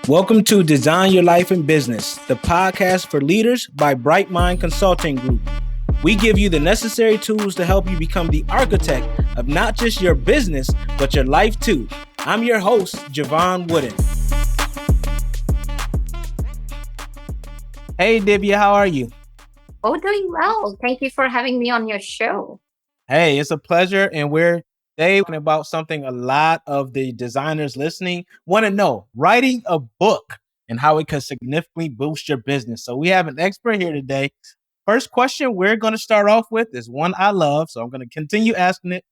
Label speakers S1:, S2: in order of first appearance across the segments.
S1: Welcome to Design Your Life in Business, the podcast for leaders by Bright Mind Consulting Group. We give you the necessary tools to help you become the architect of not just your business, but your life too. I'm your host, Jevon Wooden. Hey, Divya, how are you?
S2: Oh, doing well. Thank you for having me on your show.
S1: Hey, it's a pleasure. And we're today talking about something a lot of the designers listening want to know, writing a book and how it can significantly boost your business. So we have an expert here today. First question we're going to start off with is one I love. So I'm going to continue asking it.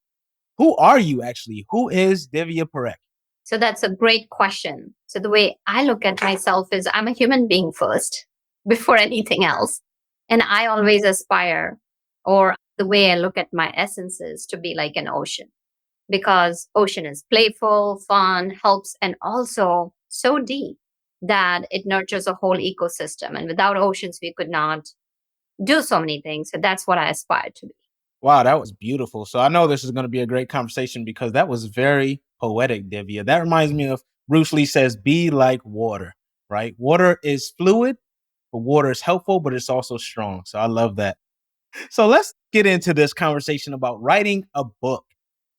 S1: Who are you actually? Who is Divya Parekh?
S2: So that's a great question. So the way I look at myself is I'm a human being first before anything else. And I always aspire, or the way I look at my essence is to be like an ocean because ocean is playful, fun, helps, and also so deep that it nurtures a whole ecosystem. And without oceans, we could not do so many things. So that's what I aspire to be.
S1: Wow, that was beautiful. So I know this is going to be a great conversation because that was very poetic, Divya. That reminds me of Bruce Lee says, be like water, right? Water is fluid, but water is helpful, but it's also strong. So I love that. So let's get into this conversation about writing a book.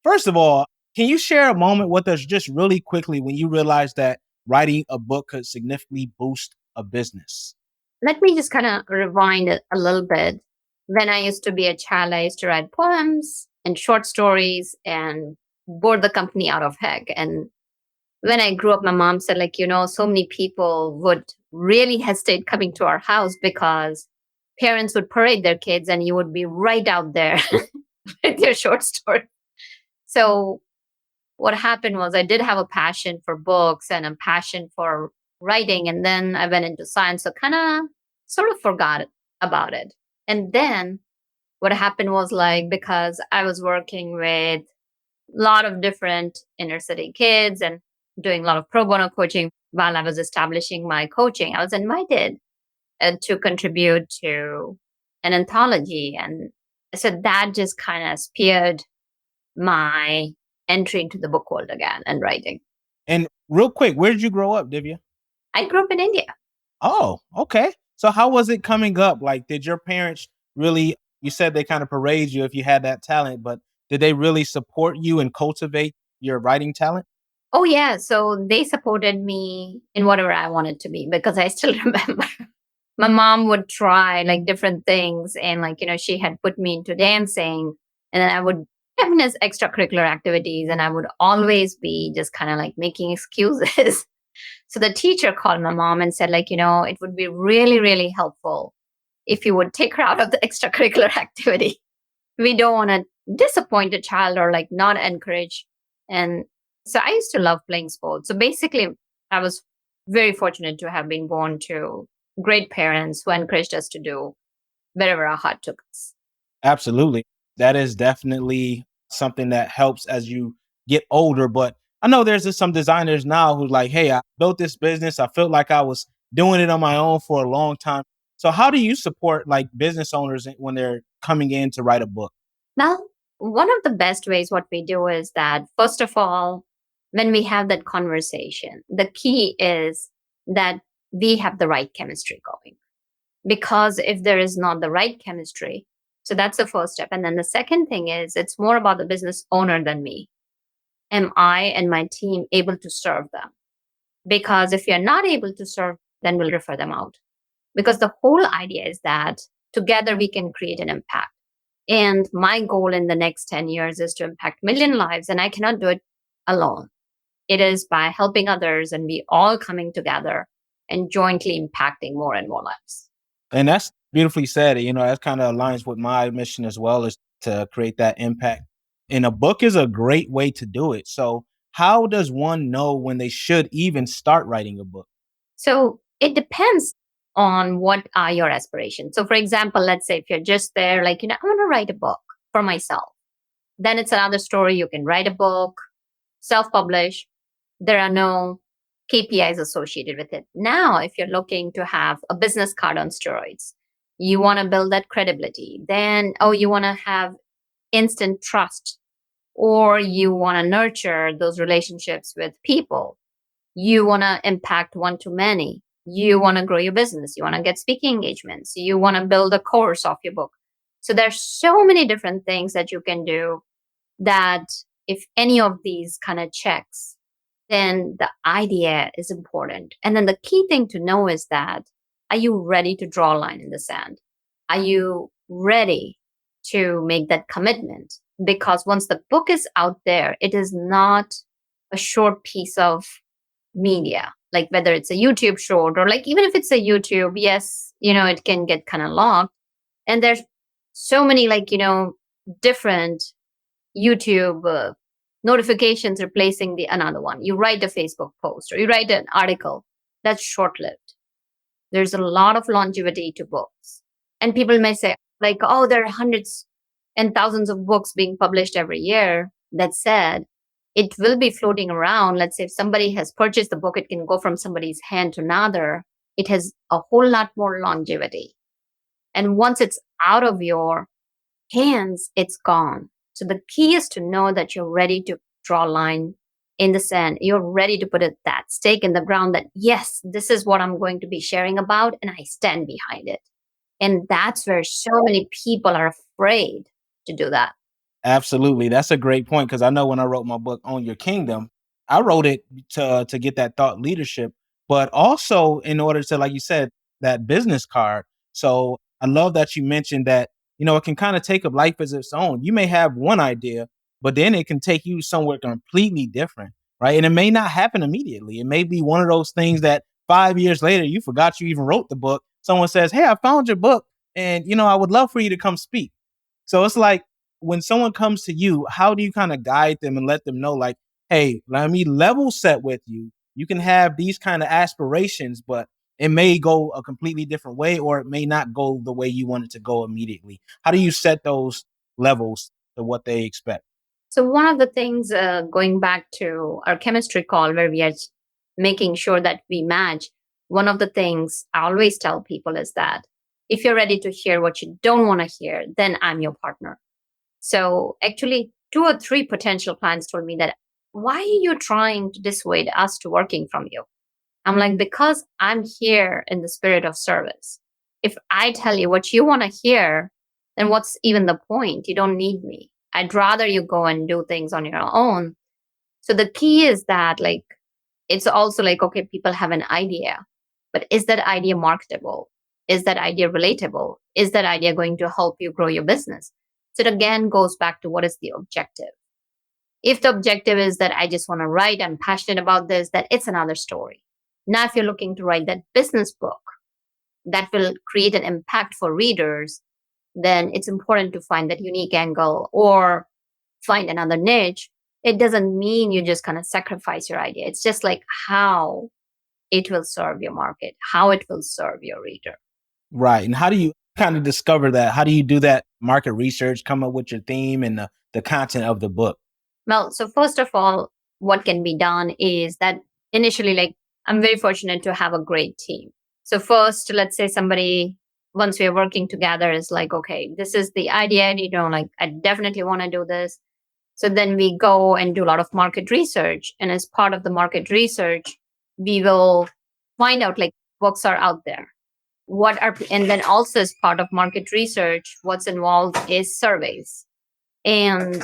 S1: First of all, can you share a moment with us just really quickly when you realized that writing a book could significantly boost a business?
S2: Let me just kind of rewind it a little bit. When I used to be a child, I used to write poems and short stories and bore the company out of heck. And when I grew up, my mom said, so many people would really hesitate coming to our house because parents would parade their kids and you would be right out there with your short story. So what happened was I did have a passion for books and a passion for writing. And then I went into science. So kind of sort of forgot about it. And then what happened was because I was working with a lot of different inner city kids and doing a lot of pro bono coaching while I was establishing my coaching, I was invited to contribute to an anthology. And so that just kind of speared my entry into the book world again and writing.
S1: And real quick, where did you grow up, Divya?
S2: I grew up in India.
S1: Oh, okay. So how was it coming up? Like, did your parents really, you said they kind of parade you if you had that talent, but did they really support you and cultivate your writing talent?
S2: Oh, yeah. So they supported me in whatever I wanted to be because I still remember my mom would try different things. And she had put me into dancing and then I would have as extracurricular activities and I would always be just kind of making excuses. So the teacher called my mom and said, it would be really, really helpful if you would take her out of the extracurricular activity. We don't want to disappoint a child or not encourage. And so I used to love playing sports. So basically, I was very fortunate to have been born to great parents who encouraged us to do wherever our heart took us.
S1: Absolutely. That is definitely something that helps as you get older. But I know there's just some designers now who's like, hey, I built this business. I felt like I was doing it on my own for a long time. So how do you support like business owners when they're coming in to write a book?
S2: Now, one of the best ways what we do is that, first of all, when we have that conversation, the key is that we have the right chemistry going. Because if there is not the right chemistry, so that's the first step. And then the second thing is it's more about the business owner than me. Am I and my team able to serve them? Because if you're not able to serve, then we'll refer them out. Because the whole idea is that together we can create an impact. And my goal in the next 10 years is to impact million lives. And I cannot do it alone. It is by helping others and we all coming together and jointly impacting more and more lives.
S1: And that's beautifully said. You know, that kind of aligns with my mission as well, is to create that impact. And a book is a great way to do it. So how does one know when they should even start writing a book?
S2: So it depends on what are your aspirations. So, for example, let's say if you're just there, I want to write a book for myself, then it's another story. You can write a book, self publish. There are no KPIs associated with it. Now, if you're looking to have a business card on steroids, you want to build that credibility, then, you want to have instant trust, or you want to nurture those relationships with people. You want to impact one to many. You want to grow your business. You want to get speaking engagements. You want to build a course of your book. So there's so many different things that you can do that if any of these kind of checks, then the idea is important. And then the key thing to know is that, are you ready to draw a line in the sand? Are you ready to make that commitment? Because once the book is out there, it is not a short piece of media, like whether it's a YouTube short or like even if it's a YouTube, yes, it can get kind of locked. And there's so many like, different YouTube notifications replacing the another one. You write a Facebook post or you write an article that's short lived. There's a lot of longevity to books. And people may say, like, oh, there are hundreds and thousands of books being published every year. That said, it will be floating around. Let's say if somebody has purchased the book, it can go from somebody's hand to another. It has a whole lot more longevity. And once it's out of your hands, it's gone. So the key is to know that you're ready to draw a line in the sand. You're ready to put that stake in the ground that, yes, this is what I'm going to be sharing about, and I stand behind it. And that's where so many people are afraid to do that.
S1: Absolutely. That's a great point because I know when I wrote my book Own Your Kingdom, I wrote it to get that thought leadership, but also in order to, like you said, that business card. So I love that you mentioned that, it can kind of take up life as its own. You may have one idea, but then it can take you somewhere completely different, right? And it may not happen immediately. It may be one of those things that 5 years later, you forgot you even wrote the book. Someone says, "Hey, I found your book and, I would love for you to come speak." So it's like, when someone comes to you, how do you kind of guide them and let them know, like, hey, let me level set with you. You can have these kind of aspirations, but it may go a completely different way, or it may not go the way you want it to go immediately. How do you set those levels to what they expect?
S2: So, one of the things, going back to our chemistry call, where we are making sure that we match, one of the things I always tell people is that if you're ready to hear what you don't want to hear, then I'm your partner. So actually, two or three potential clients told me that, why are you trying to dissuade us to working from you? I'm like, because I'm here in the spirit of service. If I tell you what you want to hear, then what's even the point? You don't need me. I'd rather you go and do things on your own. So the key is that, like, it's also like, okay, people have an idea, but is that idea marketable? Is that idea relatable? Is that idea going to help you grow your business? So it again goes back to, what is the objective? If the objective is that I just want to write, I'm passionate about this, that it's another story. Now, if you're looking to write that business book that will create an impact for readers, then it's important to find that unique angle or find another niche. It doesn't mean you just kind of sacrifice your idea. It's just like how it will serve your market, how it will serve your reader.
S1: Right. And how do you kind of discover that? How do you do that market research, come up with your theme and the content of the book?
S2: Well, so first of all, what can be done is that initially, like, I'm very fortunate to have a great team. So first, let's say somebody, once we are working together, is like, okay, this is the idea, like, I definitely want to do this. So then we go and do a lot of market research. And as part of the market research, we will find out like books are out there. And then also as part of market research, what's involved is surveys and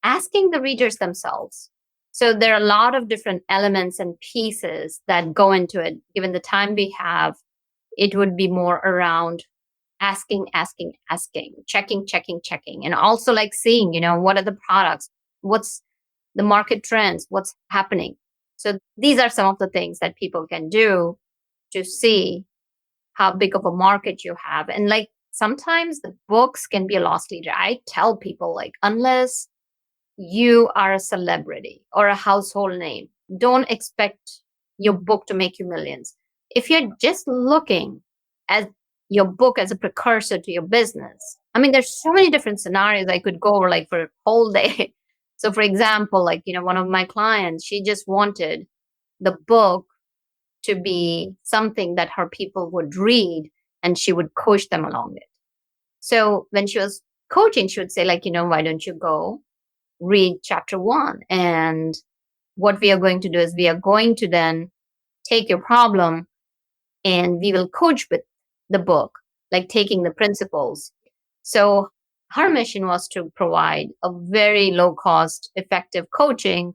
S2: asking the readers themselves. So there are a lot of different elements and pieces that go into it. Given the time we have, it would be more around asking, checking, and also like seeing, what are the products, what's the market trends, what's happening. So these are some of the things that people can do to see how big of a market you have. And like sometimes the books can be a lost leader. I tell people, like, unless you are a celebrity or a household name, don't expect your book to make you millions. If you're just looking at your book as a precursor to your business, I mean, there's so many different scenarios I could go over like for a whole day. So, for example, like, one of my clients, she just wanted the book to be something that her people would read and she would coach them along it. So, when she was coaching, she would say, like, why don't you go read chapter 1 and what we are going to do is we are going to then take your problem and we will coach with the book, like taking the principles. So her mission was to provide a very low cost, effective coaching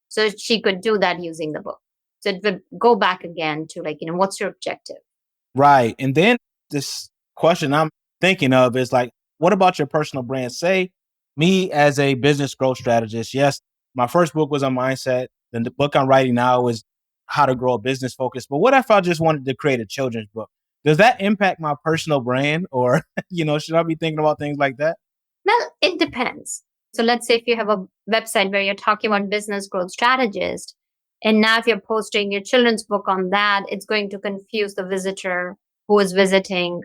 S2: so she could do that using the book. So it would go back again to like, what's your objective?
S1: Right. And then this question I'm thinking of is like, what about your personal brand? Say me as a business growth strategist. Yes, my first book was on mindset. Then the book I'm writing now is how to grow a business focus. But what if I just wanted to create a children's book? Does that impact my personal brand? Or, should I be thinking about things like that?
S2: Well, it depends. So let's say if you have a website where you're talking about business growth strategist, and now if you're posting your children's book on that, it's going to confuse the visitor who is visiting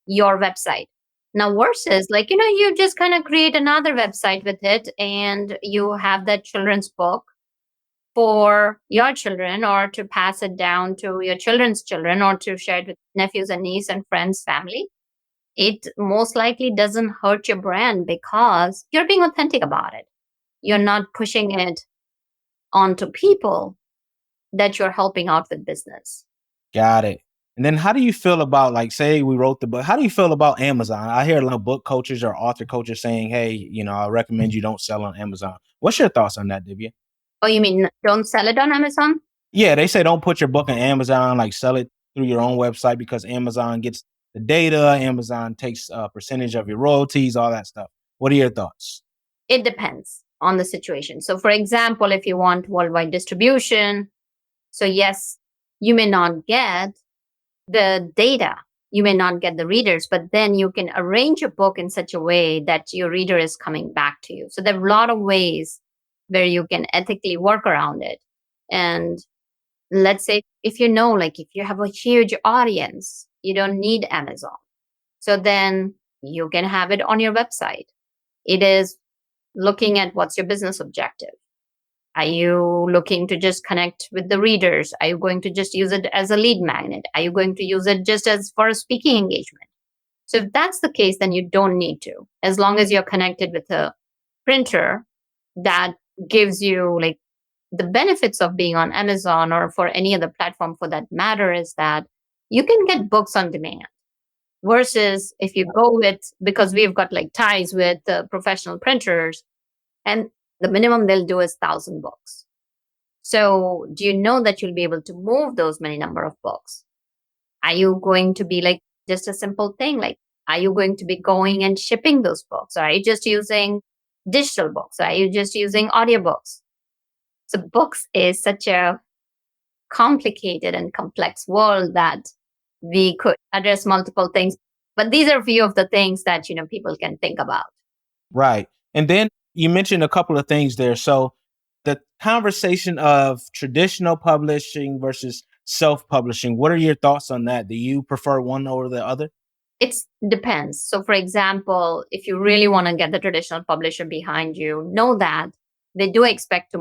S2: your website. Now, versus like, you just kind of create another website with it and you have that children's book for your children or to pass it down to your children's children or to share it with nephews and niece and friends, family. It most likely doesn't hurt your brand because you're being authentic about it. You're not pushing it onto people that you're helping out with business.
S1: Got it. And then how do you feel about, like, say we wrote the book, how do you feel about Amazon? I hear a lot of book coaches or author coaches saying, hey, I recommend you don't sell on Amazon. What's your thoughts on that, Divya?
S2: Oh, you mean don't sell it on Amazon?
S1: Yeah, they say don't put your book on Amazon, like sell it through your own website because Amazon gets the data, Amazon takes a percentage of your royalties, all that stuff. What are your thoughts?
S2: It depends on the situation. So, for example, if you want worldwide distribution, so yes, you may not get the data, you may not get the readers, but then you can arrange a book in such a way that your reader is coming back to you. So, there are a lot of ways where you can ethically work around it. And let's say if like if you have a huge audience, you don't need Amazon. So then you can have it on your website. It is looking at what's your business objective. Are you looking to just connect with the readers? Are you going to just use it as a lead magnet? Are you going to use it just as for a speaking engagement? So if that's the case, then you don't need to. As long as you're connected with a printer that gives you like the benefits of being on Amazon or for any other platform for that matter is that you can get books on demand. Versus if you go with, because we've got like ties with professional printers, and the minimum they'll do is 1,000 books. So do you know that you'll be able to move those many number of books? Are you going to be like just a simple thing? Like, are you going to be going and shipping those books? Are you just using digital books? Are you just using audiobooks? So books is such a complicated and complex world that we could address multiple things. But these are a few of the things that people can think about.
S1: Right. And then you mentioned a couple of things there. So the conversation of traditional publishing versus self-publishing, what are your thoughts on that? Do you prefer one over the other?
S2: It depends. So, for example, if you really want to get the traditional publisher behind you, know that they do expect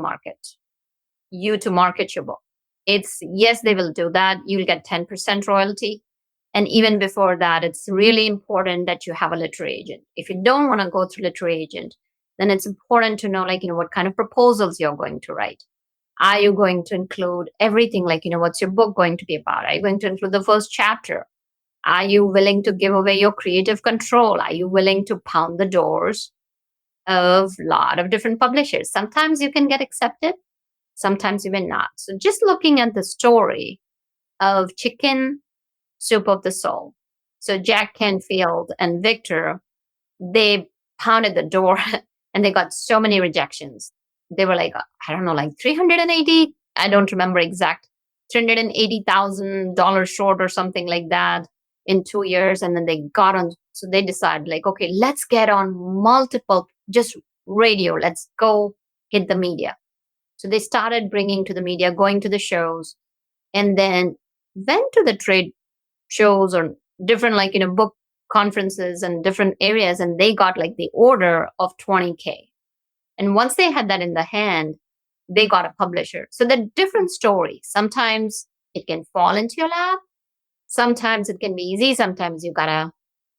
S2: you to market your book. It's yes, they will do that. You'll get 10% royalty. And even before that, it's really important that you have a literary agent. If you don't want to go through literary agent, then it's important to know, like, what kind of proposals you're going to write. Are you going to include everything? Like, what's your book going to be about? Are you going to include the first chapter? Are you willing to give away your creative control? Are you willing to pound the doors of a lot of different publishers? Sometimes you can get accepted, sometimes you may not. So just looking at the story of Chicken Soup of the Soul. So Jack Canfield and Victor, they pounded the door and they got so many rejections. They were like, I don't know, like 380, I don't remember exact, $380,000 short or something like that in 2 years. And then they got on, so they decided like, okay, let's get on multiple, just radio, let's go hit the media. So they started bringing to the media, going to the shows, and then went to the trade shows or different, like, book conferences and different areas. And they got like the order of 20K. And once they had that in the hand, they got a publisher. So they're different stories. Sometimes it can fall into your lap. Sometimes it can be easy. Sometimes you gotta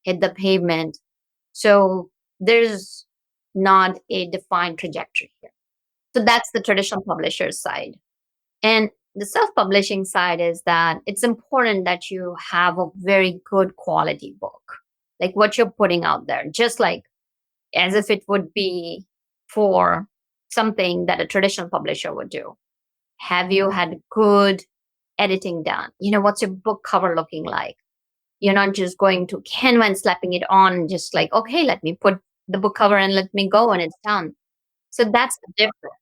S2: hit the pavement. So there's not a defined trajectory here. So that's the traditional publisher side. And the self publishing side is that it's important that you have a very good quality book, like what you're putting out there, just like as if it would be for something that a traditional publisher would do. Have you had good editing done? What's your book cover looking like? You're not just going to Canva and slapping it on, just like, okay, let me put the book cover and let me go and it's done. So that's the difference.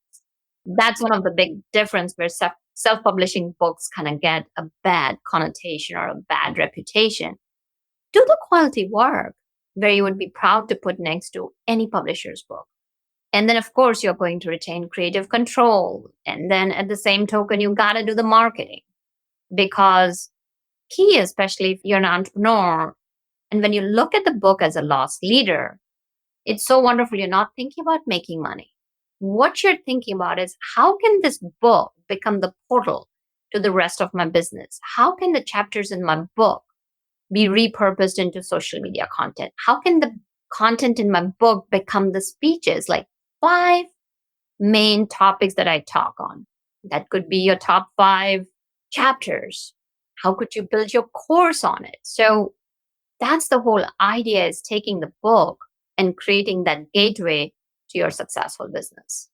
S2: That's one of the big difference where self-publishing books kind of get a bad connotation or a bad reputation. Do the quality work where you would be proud to put next to any publisher's book. And then, of course, you're going to retain creative control. And then at the same token, you got to do the marketing because key, especially if you're an entrepreneur, and when you look at the book as a lost leader, it's so wonderful. You're not thinking about making money. What you're thinking about is how can this book become the portal to the rest of my business? How can the chapters in my book be repurposed into social media content? How can the content in my book become the speeches, like 5 main topics that I talk on? That could be your top 5 chapters. How could you build your course on it? So that's the whole idea, is taking the book and creating that gateway to your successful business.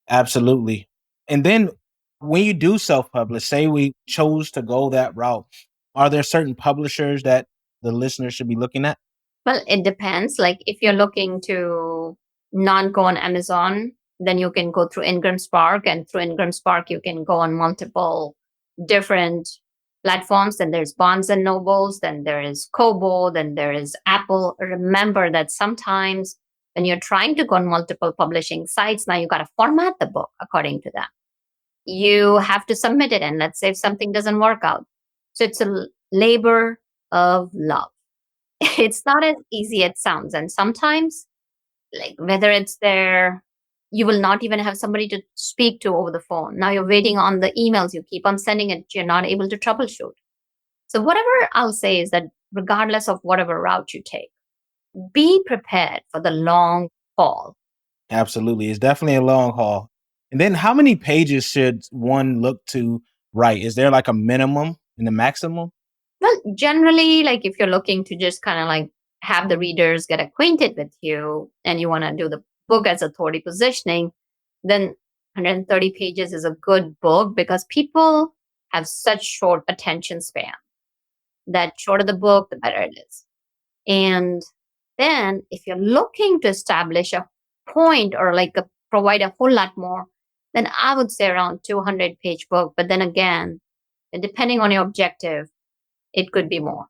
S1: Absolutely. And then when you do self-publish, say we chose to go that route, are there certain publishers that the listener should be looking at?
S2: Well, it depends. Like if you're looking to not go on Amazon, then you can go through Ingram Spark, and through Ingram Spark, you can go on multiple different platforms. Then there's Barnes and Nobles, then there is Kobo, then there is Apple. Remember that sometimes when you're trying to go on multiple publishing sites, now you got to format the book according to them. You have to submit it, and let's say if something doesn't work out. So it's a labor of love. It's not as easy as it sounds. And sometimes, like whether it's there, you will not even have somebody to speak to over the phone. Now you're waiting on the emails, you keep on sending it, you're not able to troubleshoot. So, whatever I'll say is that regardless of whatever route you take, be prepared for the long haul.
S1: Absolutely. It's definitely a long haul. And then how many pages should one look to write? Is there like a minimum and a maximum?
S2: Well, generally, like if you're looking to just kind of like have the readers get acquainted with you and you want to do the book as authority positioning, then 130 pages is a good book because people have such short attention span that shorter the book, the better it is. And then if you're looking to establish a point or like provide a whole lot more, then I would say around 200-page book. But then again, depending on your objective, it could be more.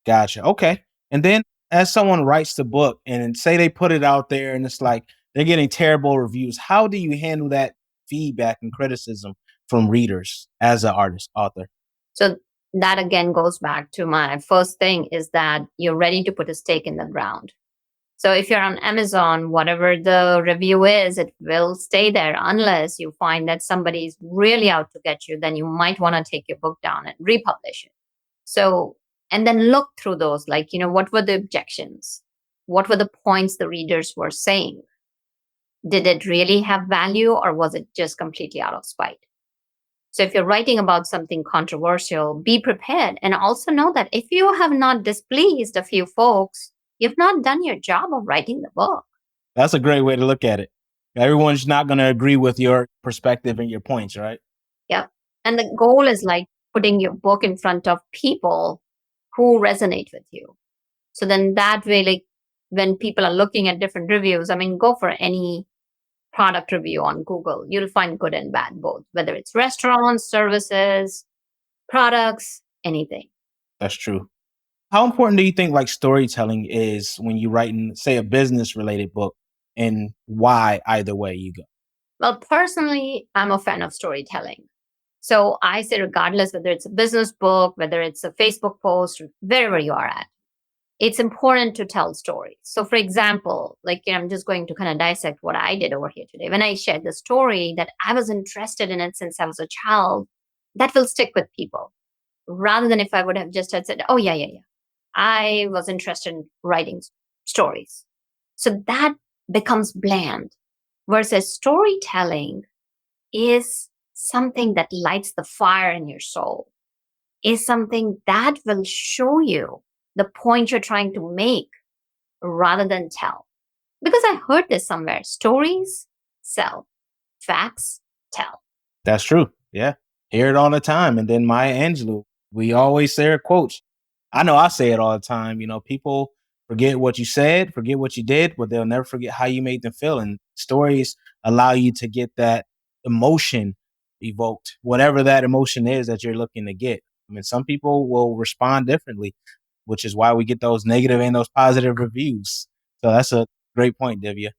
S1: Gotcha. Okay. And then as someone writes the book and say they put it out there and it's like they're getting terrible reviews, how do you handle that feedback and criticism from readers as an artist, author?
S2: So that again goes back to my first thing, is that you're ready to put a stake in the ground. So if you're on Amazon, whatever the review is, it will stay there unless you find that somebody's really out to get you. Then you might want to take your book down and republish it. So, and then look through those, like, what were the objections? What were the points the readers were saying? Did it really have value or was it just completely out of spite? So if you're writing about something controversial, be prepared and also know that if you have not displeased a few folks, you've not done your job of writing the book.
S1: That's a great way to look at it. Everyone's not going to agree with your perspective and your points, right?
S2: Yep. And the goal is like putting your book in front of people who resonate with you. So then that way, like when people are looking at different reviews, I mean, go for any product review on Google. You'll find good and bad both, whether it's restaurants, services, products, anything.
S1: That's true. How important do you think like storytelling is when you write in, say, a business related book, and why either way you go?
S2: Well, personally, I'm a fan of storytelling. So I say, regardless whether it's a business book, whether it's a Facebook post, wherever you are at, it's important to tell stories. So, for example, like I'm just going to kind of dissect what I did over here today. When I shared the story that I was interested in it since I was a child, that will stick with people rather than if I would have just had said, oh, yeah, yeah, yeah. I was interested in writing stories. So that becomes bland versus storytelling. is something that lights the fire in your soul, is something that will show you the point you're trying to make rather than tell. Because I heard this somewhere: stories sell, facts tell.
S1: That's true. Yeah. Hear it all the time. And then Maya Angelou, we always say her quotes. I know I say it all the time. People forget what you said, forget what you did, but they'll never forget how you made them feel. And stories allow you to get that emotion evoked, whatever that emotion is that you're looking to get. I mean, some people will respond differently, which is why we get those negative and those positive reviews. So that's a great point, Divya.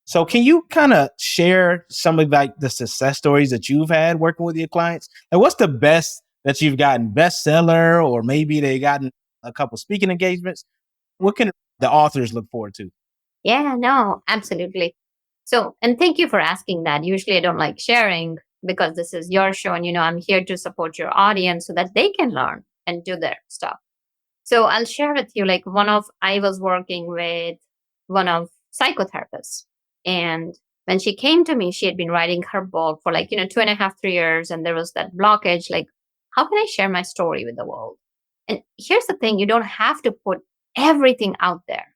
S1: So can you kind of share some of like the success stories that you've had working with your clients? And what's the best that you've gotten, bestseller, or maybe they gotten a couple speaking engagements? What can the authors look forward to?
S2: Yeah, no, absolutely. So, and thank you for asking that. Usually I don't like sharing because this is your show and, I'm here to support your audience so that they can learn and do their stuff. So I'll share with you like I was working with one of psychotherapists. And when she came to me, she had been writing her book for like, 2.5, 3 years. And there was that blockage, like, how can I share my story with the world? And here's the thing: you don't have to put everything out there.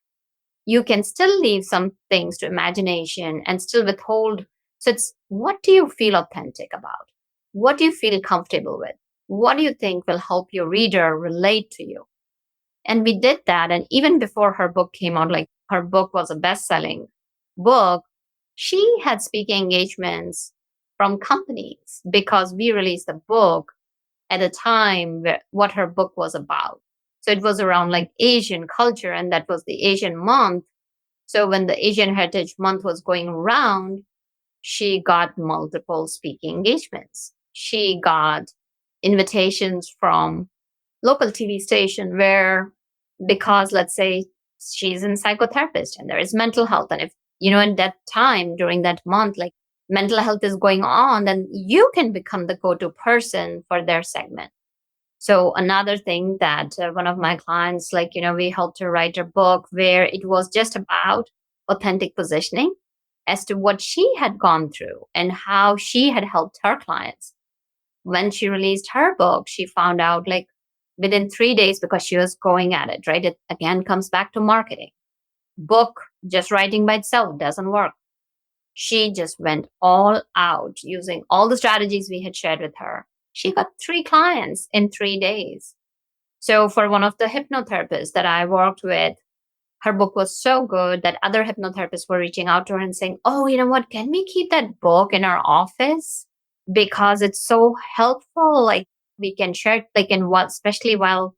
S2: You can still leave some things to imagination and still withhold. So it's, what do you feel authentic about? What do you feel comfortable with? What do you think will help your reader relate to you? And we did that. And even before her book came out, like her book was a best selling book, she had speaking engagements from companies because we released the book at a time where what her book was about. So it was around like Asian culture, and that was the Asian month. So when the Asian Heritage Month was going around, she got multiple speaking engagements. She got invitations from local TV station where, because let's say she's a psychotherapist and there is mental health, and if in that time during that month, like mental health is going on, then you can become the go-to person for their segment. So another thing that one of my clients, like, we helped her write a book where it was just about authentic positioning as to what she had gone through and how she had helped her clients. When she released her book, she found out like within 3 days, because she was going at it, right? It again comes back to marketing. Book just writing by itself doesn't work. She just went all out using all the strategies we had shared with her. She got 3 clients in 3 days. So for one of the hypnotherapists that I worked with, her book was so good that other hypnotherapists were reaching out to her and saying, "Oh, you know what? Can we keep that book in our office? Because it's so helpful. Like we can share it, like in what, especially while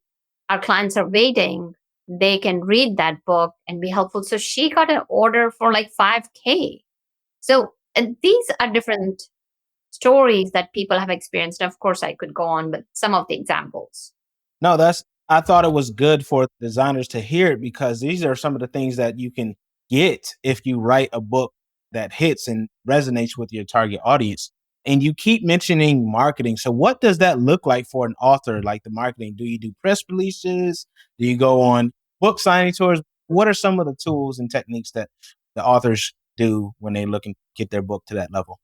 S2: our clients are waiting, they can read that book and be helpful." So she got an order for like 5K. So these are different stories that people have experienced. Of course, I could go on with some of the examples.
S1: No, I thought it was good for designers to hear it because these are some of the things that you can get if you write a book that hits and resonates with your target audience. And you keep mentioning marketing. So what does that look like for an author, like the marketing? Do you do press releases? Do you go on book signing tours? What are some of the tools and techniques that the authors do when they look and get their book to that level?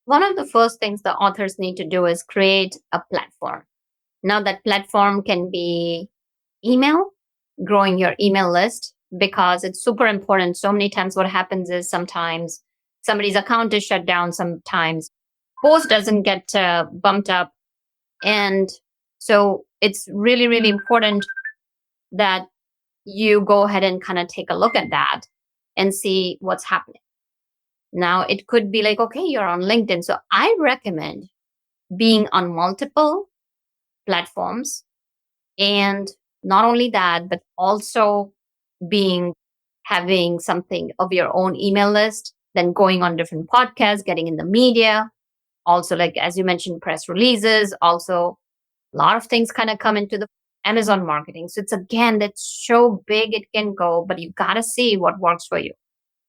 S2: One of the first things the authors need to do is create a platform. Now, that platform can be email, growing your email list, because it's super important. So many times, what happens is sometimes somebody's account is shut down, sometimes post doesn't get bumped up. And so it's really, really important that you go ahead and kind of take a look at that and see what's happening. Now, it could be like, okay, you're on LinkedIn. So I recommend being on multiple platforms. And not only that, but also being having something of your own email list, then going on different podcasts, getting in the media. Also, like as you mentioned, press releases. Also, a lot of things kind of come into the Amazon marketing. So it's again, that's so big it can go, but you got to see what works for you,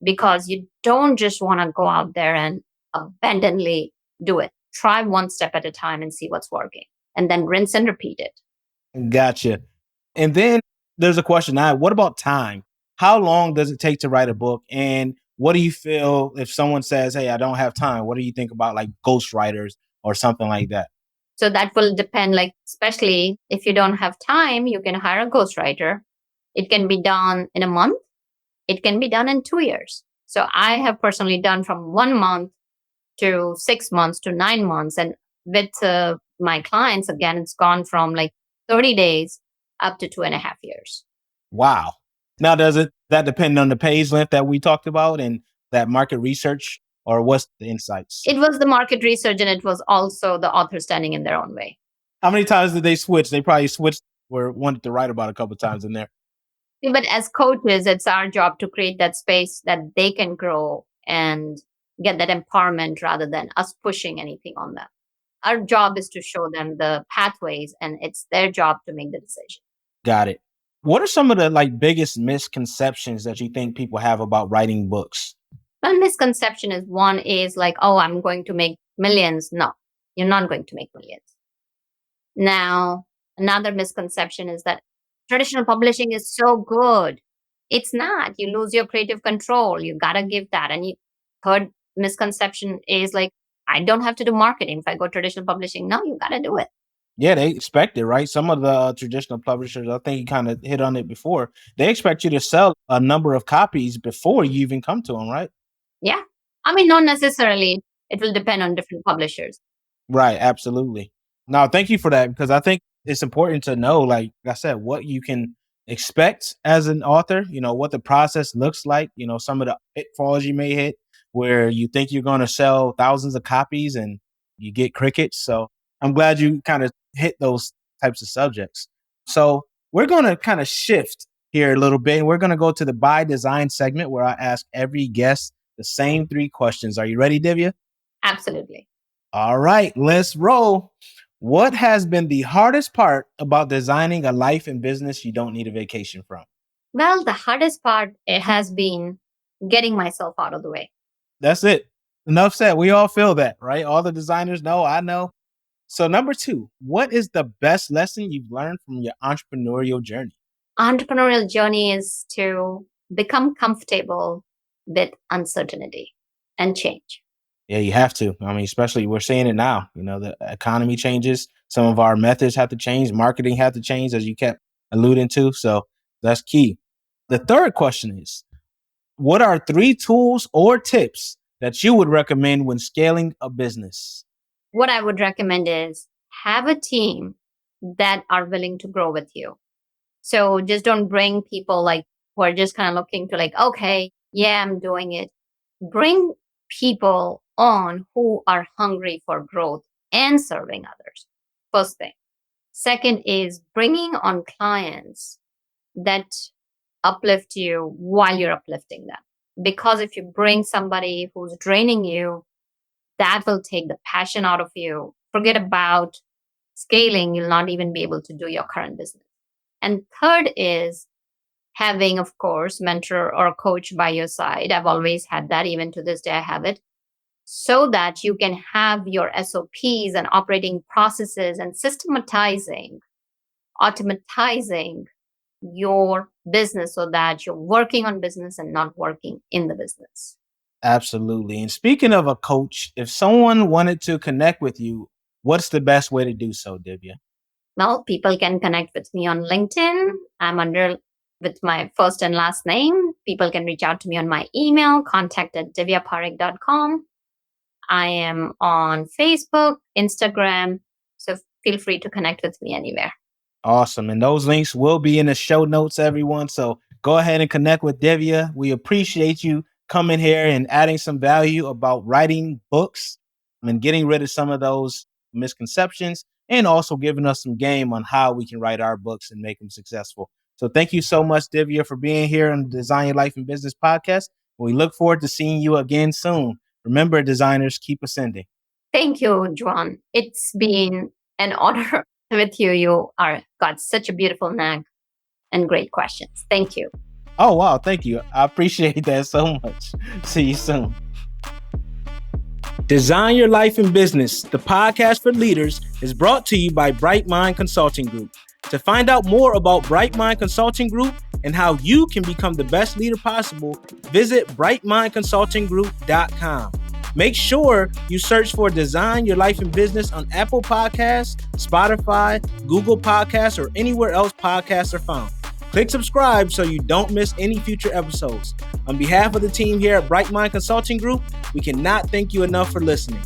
S2: because you don't just want to go out there and abandonedly do it. Try one step at a time and see what's working, and then rinse and repeat it.
S1: Gotcha. And then there's a question what about time? How long does it take to write a book? And what do you feel if someone says, hey, I don't have time? What do you think about like ghostwriters or something like that?
S2: So that will depend, like, especially if you don't have time, you can hire a ghostwriter. It can be done in a month, it can be done in 2 years. So I have personally done from 1 month to 6 months to 9 months. And with my clients, again, it's gone from like 30 days up to 2.5 years.
S1: Wow. Now, does that depend on the page length that we talked about and that market research, or what's the insights?
S2: It was the market research, and it was also the author standing in their own way.
S1: How many times did they switch? They probably switched or wanted to write about a couple times in there.
S2: But as coaches, it's our job to create that space that they can grow and get that empowerment rather than us pushing anything on them. Our job is to show them the pathways, and it's their job to make the decision.
S1: Got it. What are some of the like biggest misconceptions that you think people have about writing books?
S2: One misconception is one is like, oh, I'm going to make millions. No, you're not going to make millions. Now, another misconception is that traditional publishing is so good. It's not. You lose your creative control. You got to give that. And third misconception is like, I don't have to do marketing if I go traditional publishing. No, you got to do it.
S1: Yeah, they expect it, right? Some of the traditional publishers, I think you kind of hit on it before, they expect you to sell a number of copies before you even come to them, right?
S2: Yeah. I mean, not necessarily. It will depend on different publishers.
S1: Right, absolutely. Now, thank you for that because I think it's important to know, like I said, what you can expect as an author, what the process looks like, some of the pitfalls you may hit where you think you're going to sell thousands of copies and you get crickets. So I'm glad you kind of hit those types of subjects. So we're going to kind of shift here a little bit and we're going to go to the by design segment where I ask every guest the same 3 questions. Are you ready, Divya?
S2: Absolutely.
S1: All right, let's roll. What has been the hardest part about designing a life and business you don't need a vacation from?
S2: Well, the hardest part it has been getting myself out of the way.
S1: That's it. Enough said. We all feel that, right? All the designers know, I know. So number 2, what is the best lesson you've learned from your entrepreneurial journey?
S2: Entrepreneurial journey is to become comfortable with uncertainty and change.
S1: Yeah, you have to. I mean, especially we're seeing it now. The economy changes. Some of our methods have to change. Marketing have to change, as you kept alluding to. So that's key. The third question is, what are 3 tools or tips that you would recommend when scaling a business?
S2: What I would recommend is have a team that are willing to grow with you. So just don't bring people like who are just kind of looking to like, okay, yeah, I'm doing it. Bring people on who are hungry for growth and serving others. First thing. Second is bringing on clients that uplift you while you're uplifting them. Because if you bring somebody who's draining you, that will take the passion out of you. Forget about scaling. You'll not even be able to do your current business. And third is having, of course, mentor or coach by your side. I've always had that. Even to this day, I have it. So that you can have your SOPs and operating processes and automatizing your business so that you're working on business and not working in the business.
S1: Absolutely. And speaking of a coach, if someone wanted to connect with you, what's the best way to do so, Divya?
S2: Well, people can connect with me on LinkedIn. I'm under with my first and last name. People can reach out to me on my email, contact@divyaparekh.com. I am on Facebook, Instagram. So feel free to connect with me anywhere.
S1: Awesome. And those links will be in the show notes, everyone. So go ahead and connect with Divya. We appreciate you coming here and adding some value about writing books and getting rid of some of those misconceptions and also giving us some game on how we can write our books and make them successful. So thank you so much, Divya, for being here on the Design Your Life and Business podcast. We look forward to seeing you again soon. Remember, designers, keep ascending.
S2: Thank you, Jevon. It's been an honor with you. You are got such a beautiful knack and great questions. Thank you.
S1: Oh, wow. Thank you. I appreciate that so much. See you soon. Design Your Life and Business, the podcast for leaders, is brought to you by Bright Mind Consulting Group. To find out more about Bright Mind Consulting Group, and how you can become the best leader possible, visit brightmindconsultinggroup.com. Make sure you search for Design Your Life and Business on Apple Podcasts, Spotify, Google Podcasts, or anywhere else podcasts are found. Click subscribe so you don't miss any future episodes. On behalf of the team here at Bright Mind Consulting Group, we cannot thank you enough for listening.